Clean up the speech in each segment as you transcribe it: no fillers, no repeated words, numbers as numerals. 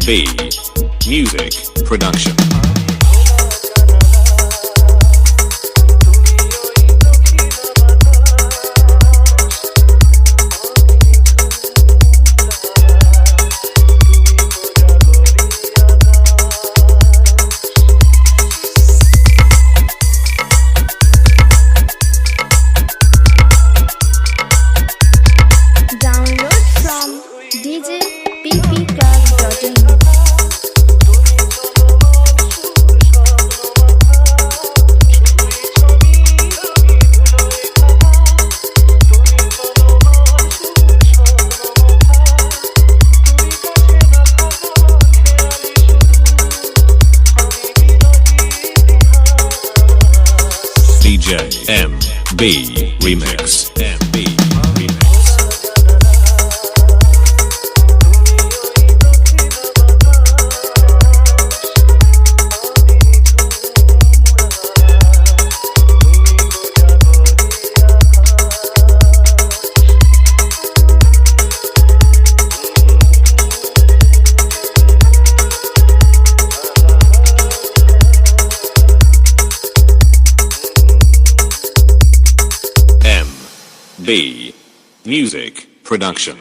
B. Music Production. Download from djppclub.in. DJ MB Remix. MB Remix. B. Music Production.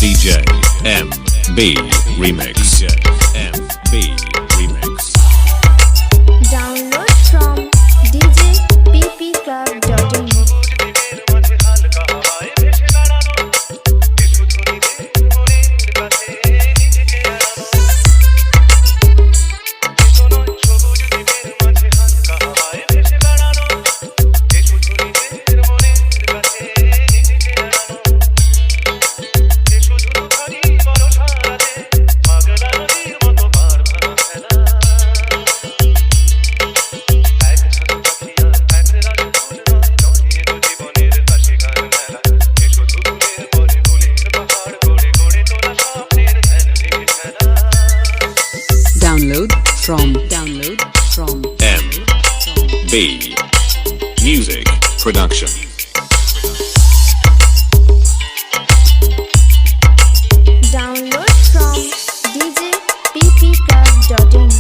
DJ MB Remix. MB Remix. Download from djppclub.in. Download from MB Music Production. Download from djppclub.in.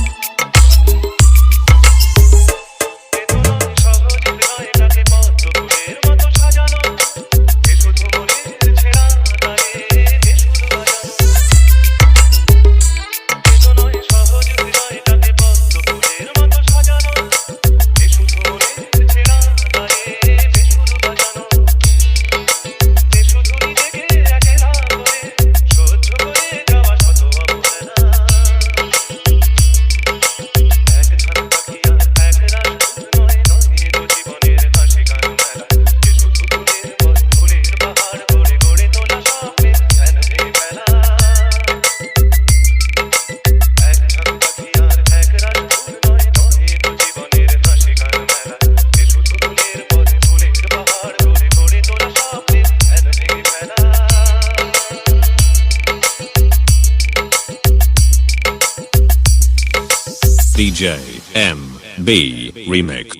DJ MB Remix.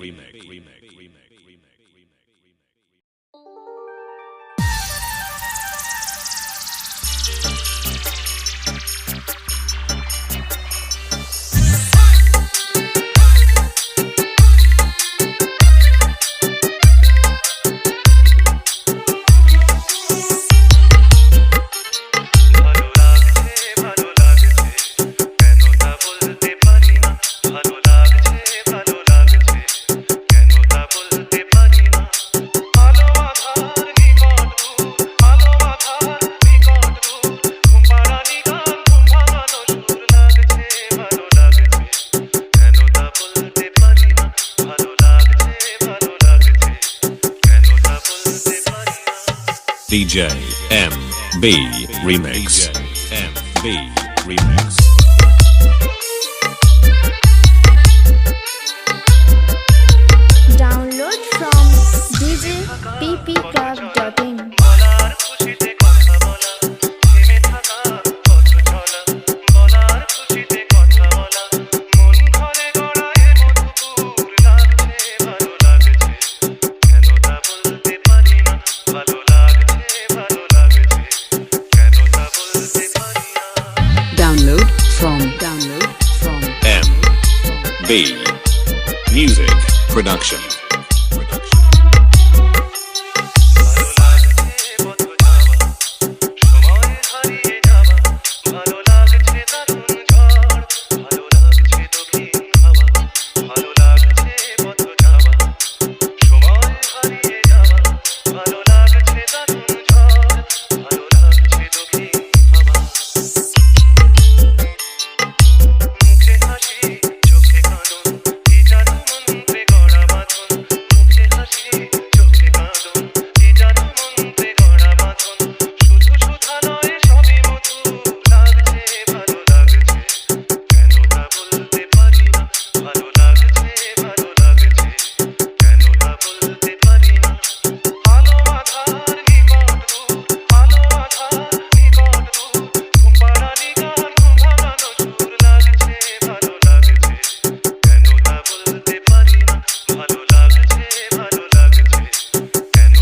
DJ MB Remix. MB Remix. Download from djppclub.in. Download from MB Music Production.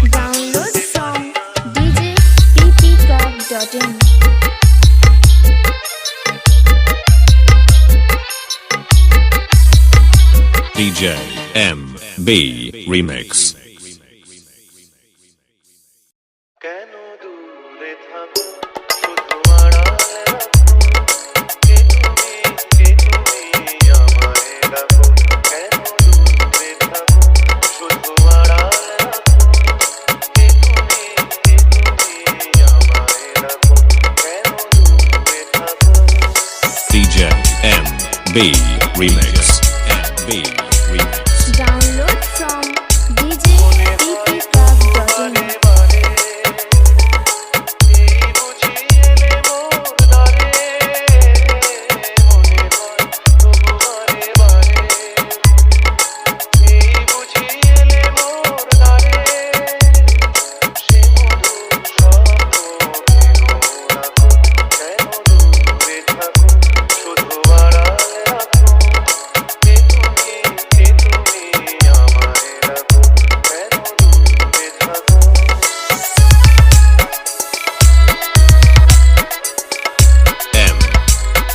Download from djppclub.in. DJ MB Remix. কেন দূরে থাকো শুধু আড়ালে রাখো কে তুমি আমায় রাখো কেন দূরে থাকো শুধু আড়ালে রাখো কে তুমি আমায় রাখো কেন দূরে থাকো DJ MB Remix. MB Remix. Download from djppclub.in.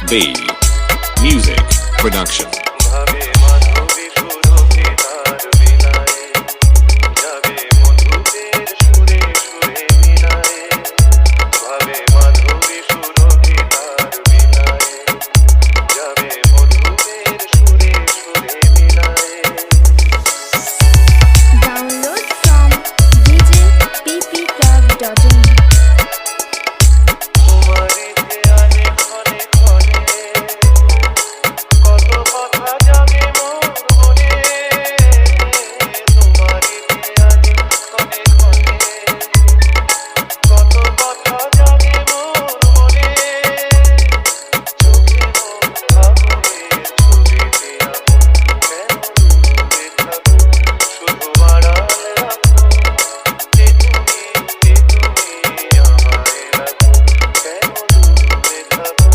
MB Music Production. ভাবে মাধবী সুরভিতার বিলায়ে যাবে মধুদের সুরে সুরে মিলায়ে ভাবে মাধবী সুরভিতার বিলায়ে যাবে মধুদের সুরে সুরে মিলায়ে Download from djppclub.in. তোমারই ধ্যানে ক্ষণে ক্ষণে কত কথা জাগে মোর মনে তোমারই ধ্যানে ক্ষণে ক্ষণে কত কথা জাগে মোর মনে চোখে মোর আগুনের ছবিতে আঁকো কেন দূরে থাকো শুধু আড়ালে রাখো কে তুমি আমায় রাখো কেন দূরে থাকো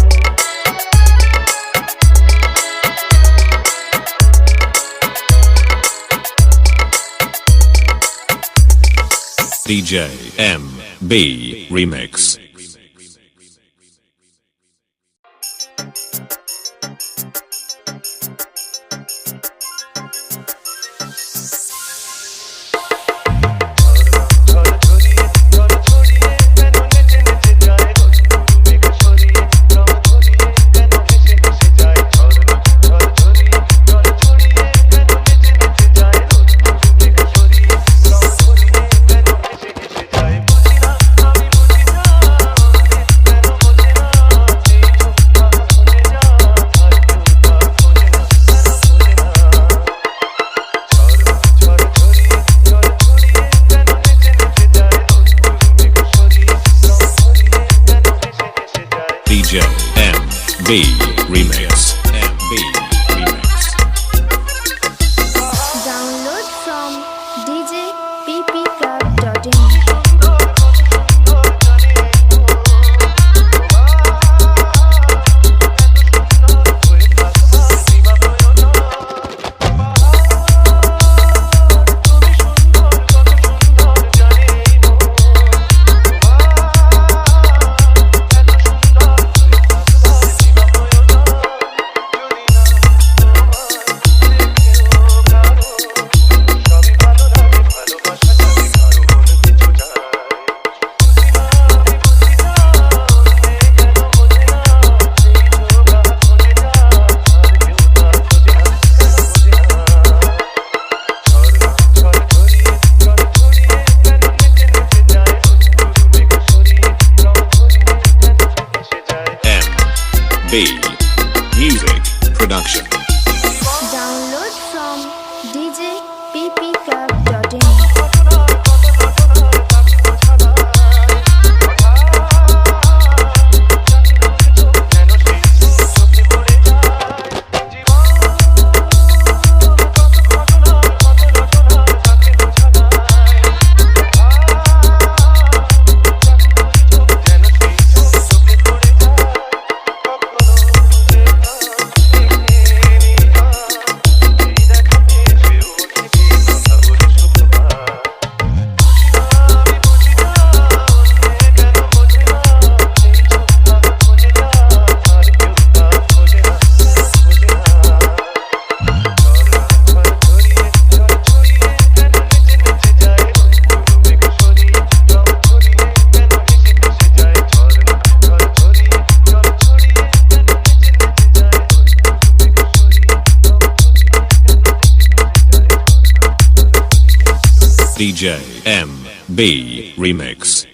DJ MB Remix. ঝড় ছড়িয়ে কেন নেচে নেচে যায় রোদ মেঘ ছড়িয়ে রং ছড়িয়ে কেন ভেসে ভেসে যায় ঝড় ছড়িয়ে কেন নেচে নেচে যায় রোদ মেঘ ছড়িয়ে রং ছড়িয়ে কেন ভেসে ভেসে যায় বুঝি না আমি বুঝি না DJ MB Remix. MB Remix. Download from djppclub.in. MB Music Production. Download from djppclub.in. DJ MB Remix.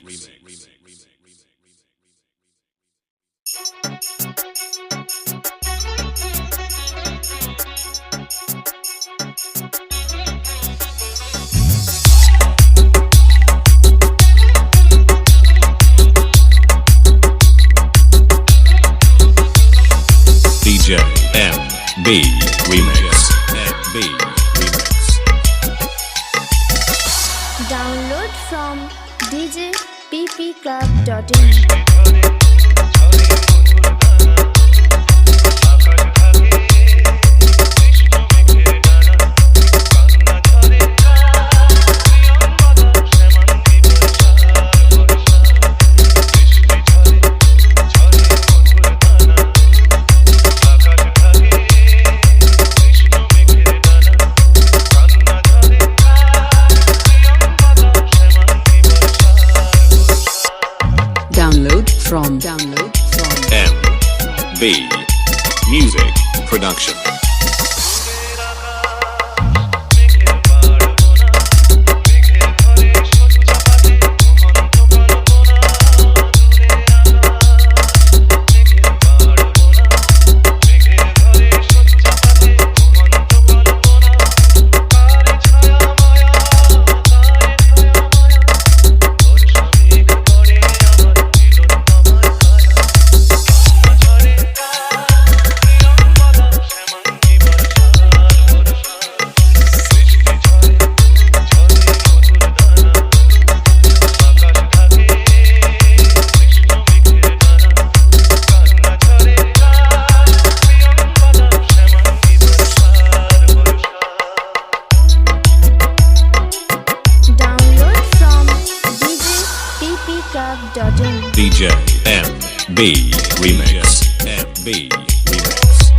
DJ MB Remix. MB Remix. Download from djppclub.in. Download from MB Music Production. Download from djppclub.in. DJ MB Remix. MB Remix.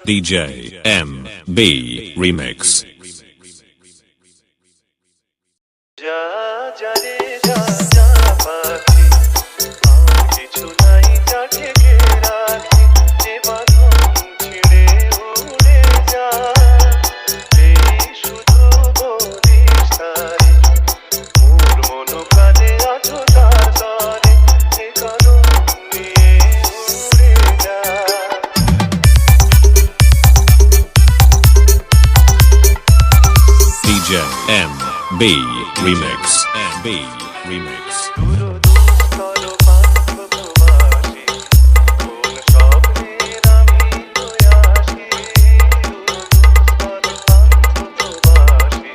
DJ MB Remix. যা যা রে যা যা পাখি আর কিছু নাই যা ঢেকে রাখি যে বাঁধন ছিঁড়ে উড়ে যা এই শুধু বলিস তারে মোর মন কাঁদে আছো তার তরে এ কারণ নিয়ে উড়ে যা DJ MB Remix. MB Remix. দুরুদুস্তর পান্থবাসী কোন স্বপ্নের আমি প্রয়াসী দুরুদুস্তর পান্থবাসী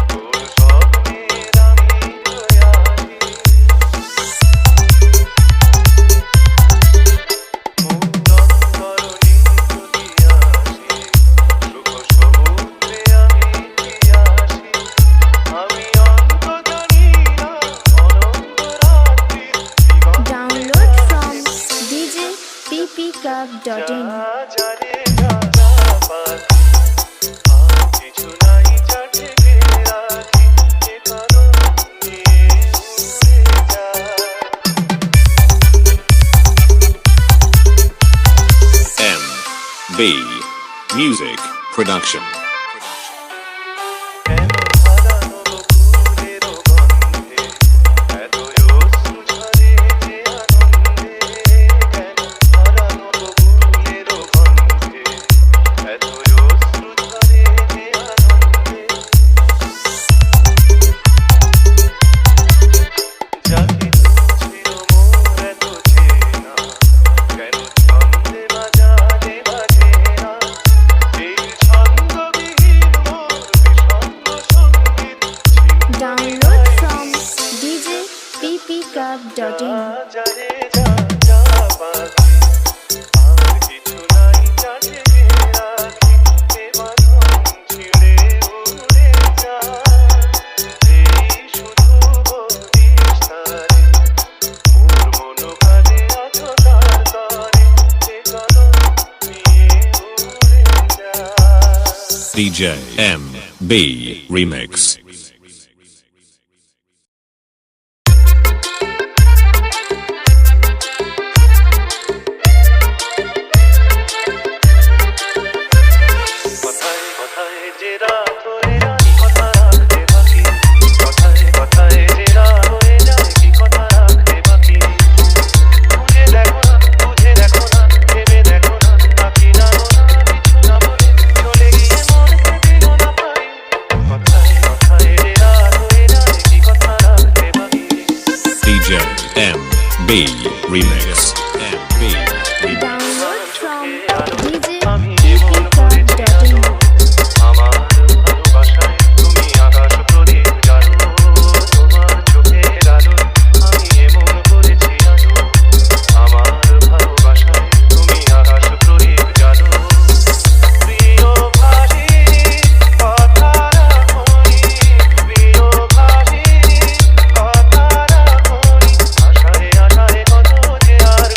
কোন স্বপ্নের আমি প্রয়াসী মৌনন্তরণী দুনিয়াসী সুখ সমুদ্রে আমি পিয়াসী আমি অন্ত জানি না অনন্ত রাত্রির Download from djppclub.in. যা রে যা যা পাখি আর কিছু নাই যা ঢেকে রাখি এ কারণ নিয়ে উড়ে যা MB Music Production. কেন হারানো বকুলের গন্ধে এত অশ্রু ঝরে যে আনন্দে কেন হারানো বকুলের গন্ধে এত অশ্রু ঝরে যে আনন্দে যাকে ছিল মোর এত চেনা কেন ছন্দে বাজারে বাজে না এই ছন্দবিহীন মোর বিষণ্ণ সঙ্গীত Download from djppclub.in. যা রে যা যা পাখি আর কিছু নাই যা ঢেকে রাখি এ বাঁধন ছিঁড়ে উড়ে যা এই শুধু বলিস তারে মোর মন কাঁদে আছো তার তরে এ কারণ নিয়ে উড়ে যা DJ MB Remix. কথায় কথায় যে রাত হয়ে যায় কি কথা রাখতে বাকি কথায় কথায় যে রাত হয়ে যায় কি কথা রাখতে বাকি বুঝে দেখো না বুঝে দেখো না ভেবে দেখো না বাকি জানো না কিছু না বলে চলে গিয়ে মন থেকে গোনা পাই কথায় কথায় যে রাত হয়ে যায় কি কথা রাখতে বাকি DJ MB Remix. MB Remix. Download from আমি এমন করেছি djppclub.in. আমার ভালোবাসায় তুমি আকাশ প্রদীপ জানো তোমার চোখের আলো আমি এমন করেছি আলো আমার ভালোবাসায় তুমি আকাশ প্রদীপ জানো প্রিয় ভাষিনী কথা রাখনি প্রিয় ভাষিনী কথা রাখনি আশায় আশায় কত যে আর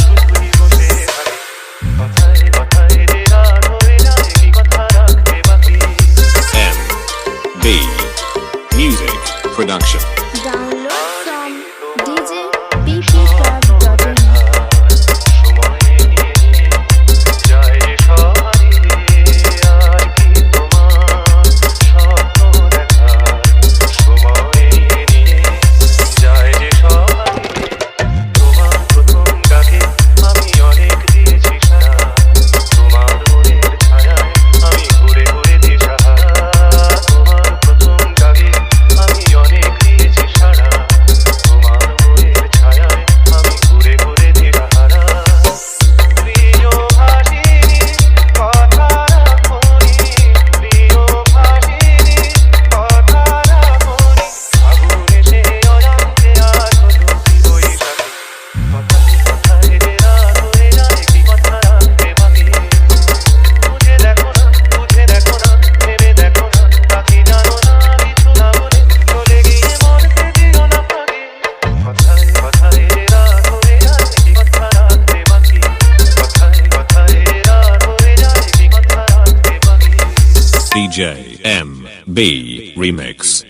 DJ MB Remix.